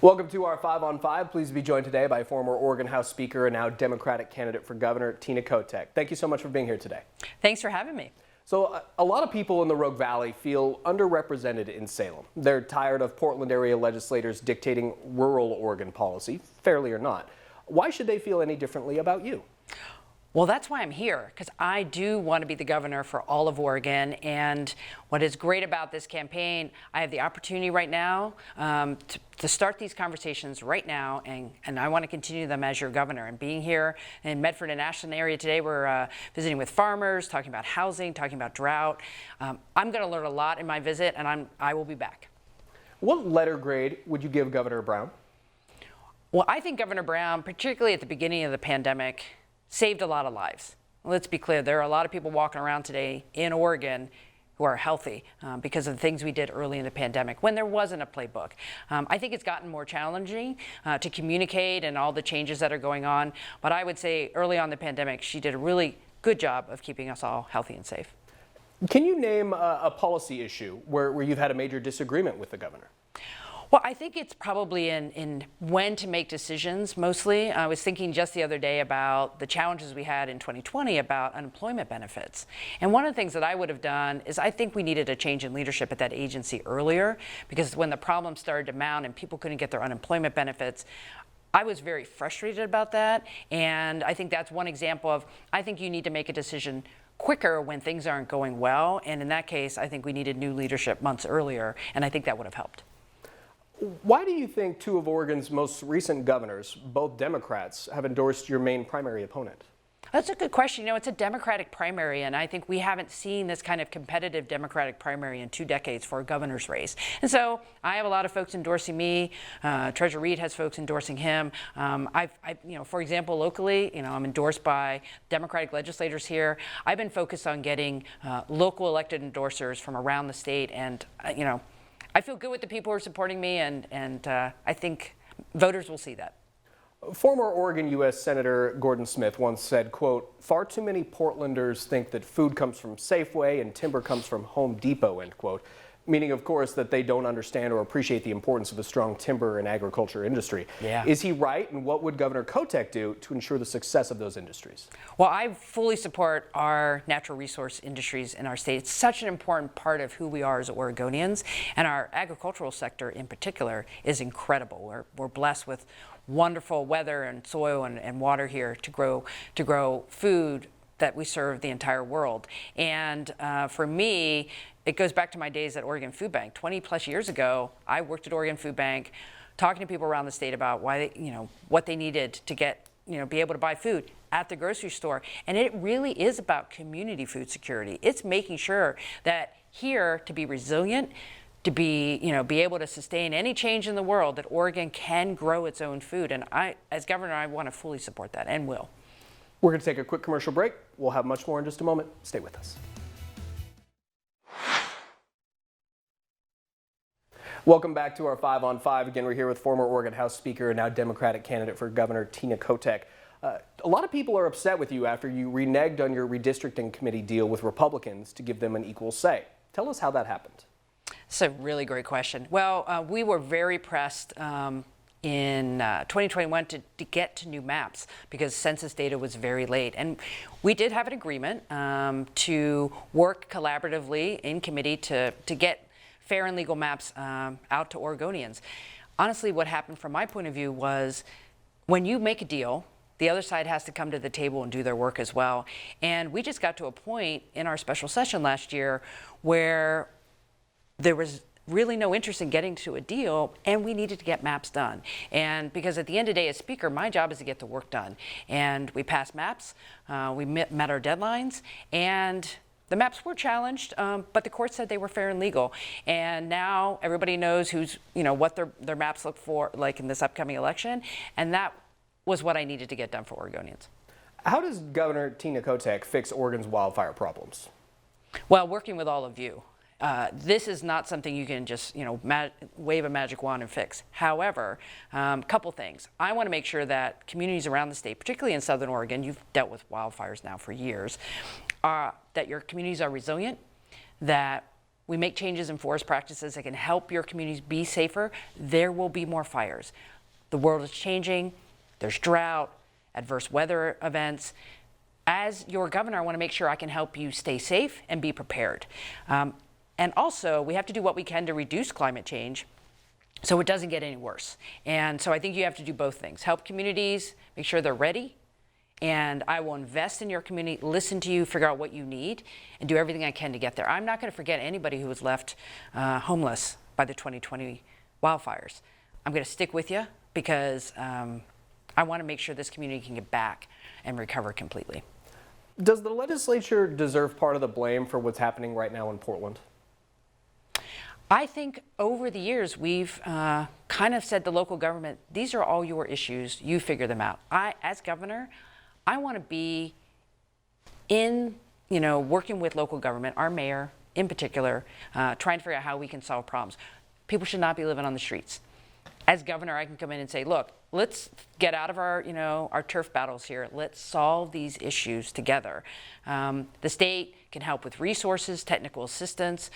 Welcome to our 5 on 5. Pleased to be joined today by former Oregon House Speaker and now Democratic candidate for governor, Tina Kotek. Thank you so much for being here today. Thanks for having me. So a lot of people in the Rogue Valley feel underrepresented in Salem. They're tired of Portland area legislators dictating rural Oregon policy, fairly or not. Why should they feel any differently about you? Well, that's why I'm here, because I do want to be the governor for all of Oregon. And what is great about this campaign, I have the opportunity right now to start these conversations right now, and I want to continue them as your governor. And being here in Medford and Ashland area today, we're visiting with farmers, talking about housing, talking about drought. I'm going to learn a lot in my visit, and I will be back. What letter grade would you give Governor Brown? Well, I think Governor Brown, particularly at the beginning of the pandemic, saved a lot of lives. Let's be clear, there are a lot of people walking around today in Oregon who are healthy because of the things we did early in the pandemic when there wasn't a playbook. I think it's gotten more challenging to communicate and all the changes that are going on, but I would say early on in the pandemic, she did a really good job of keeping us all healthy and safe. Can you name a policy issue where you've had a major disagreement with the governor? Well, I think it's probably in when to make decisions, mostly. I was thinking just the other day about the challenges we had in 2020 about unemployment benefits. And one of the things that I would have done is I think we needed a change in leadership at that agency earlier, because when the problem started to mount and people couldn't get their unemployment benefits, I was very frustrated about that. And I think that's one example of, I think you need to make a decision quicker when things aren't going well. And in that case, I think we needed new leadership months earlier, and I think that would have helped. Why do you think two of Oregon's most recent governors, both Democrats, have endorsed your main primary opponent? That's a good question. You know, it's a Democratic primary, and I think we haven't seen this kind of competitive Democratic primary in 2 decades for a governor's race. And so I have a lot of folks endorsing me. Treasurer Reed has folks endorsing him. For example, locally, I'm endorsed by Democratic legislators here. I've been focused on getting local elected endorsers from around the state, and I feel good with the people who are supporting me, and I think voters will see that. Former Oregon U.S. Senator Gordon Smith once said, quote, "Far too many Portlanders think that food comes from Safeway and timber comes from Home Depot," end quote. Meaning, of course, that they don't understand or appreciate the importance of a strong timber and agriculture industry. Yeah. Is he right? And what would Governor Kotek do to ensure the success of those industries? Well, I fully support our natural resource industries in our state. It's such an important part of who we are as Oregonians. And our agricultural sector in particular is incredible. We're blessed with wonderful weather and soil and water here to grow food that we serve the entire world. And for me, it goes back to my days at Oregon Food Bank. 20 plus years ago, I worked at Oregon Food Bank, talking to people around the state about why what they needed to get, be able to buy food at the grocery store. And it really is about community food security. It's making sure that here, to be resilient, to be able to sustain any change in the world, that Oregon can grow its own food. And I, as governor, I want to fully support that and will. We're going to take a quick commercial break. We'll have much more in just a moment. Stay with us. Welcome back to our 5 on 5. Again, we're here with former Oregon House Speaker and now Democratic candidate for governor, Tina Kotek. A lot of people are upset with you after you reneged on your redistricting committee deal with Republicans to give them an equal say. Tell us how that happened. It's a really great question. Well, we were very pressed in 2021 to get to new maps because census data was very late. And we did have an agreement to work collaboratively in committee to get fair and legal maps out to Oregonians. Honestly, what happened from my point of view was when you make a deal, the other side has to come to the table and do their work as well. And we just got to a point in our special session last year where there was really no interest in getting to a deal, and we needed to get maps done. And because at the end of the day, as Speaker, my job is to get the work done. And we passed maps, we met our deadlines, and the maps were challenged, but the court said they were fair and legal. And now everybody knows what their maps look for like in this upcoming election, and that was what I needed to get done for Oregonians. How does Governor Tina Kotek fix Oregon's wildfire problems? Well, working with all of you. This is not something you can just, wave a magic wand and fix. However, couple things. I want to make sure that communities around the state, particularly in Southern Oregon, you've dealt with wildfires now for years, that your communities are resilient, that we make changes in forest practices that can help your communities be safer, there will be more fires. The world is changing. There's drought, adverse weather events. As your governor, I want to make sure I can help you stay safe and be prepared. And also, we have to do what we can to reduce climate change so it doesn't get any worse. And so I think you have to do both things. Help communities, make sure they're ready, and I will invest in your community, listen to you, figure out what you need, and do everything I can to get there. I'm not going to forget anybody who was left homeless by the 2020 wildfires. I'm going to stick with you because I want to make sure this community can get back and recover completely. Does the legislature deserve part of the blame for what's happening right now in Portland? I think over the years, we've kind of said to local government, these are all your issues, you figure them out. As governor, I want to be working with local government, our mayor in particular, trying to figure out how we can solve problems. People should not be living on the streets. As governor, I can come in and say, look, let's get out of our turf battles here. Let's solve these issues together. The state can help with resources, technical assistance.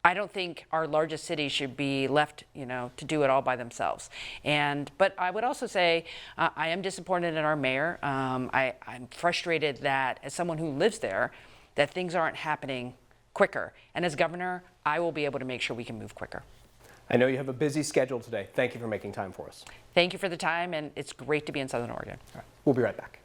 I don't think our largest cities should be left, to do it all by themselves. But I would also say I am disappointed in our mayor. I'm frustrated that, as someone who lives there, that things aren't happening quicker. And as governor, I will be able to make sure we can move quicker. I know you have a busy schedule today. Thank you for making time for us. Thank you for the time, and it's great to be in Southern Oregon. All right. We'll be right back.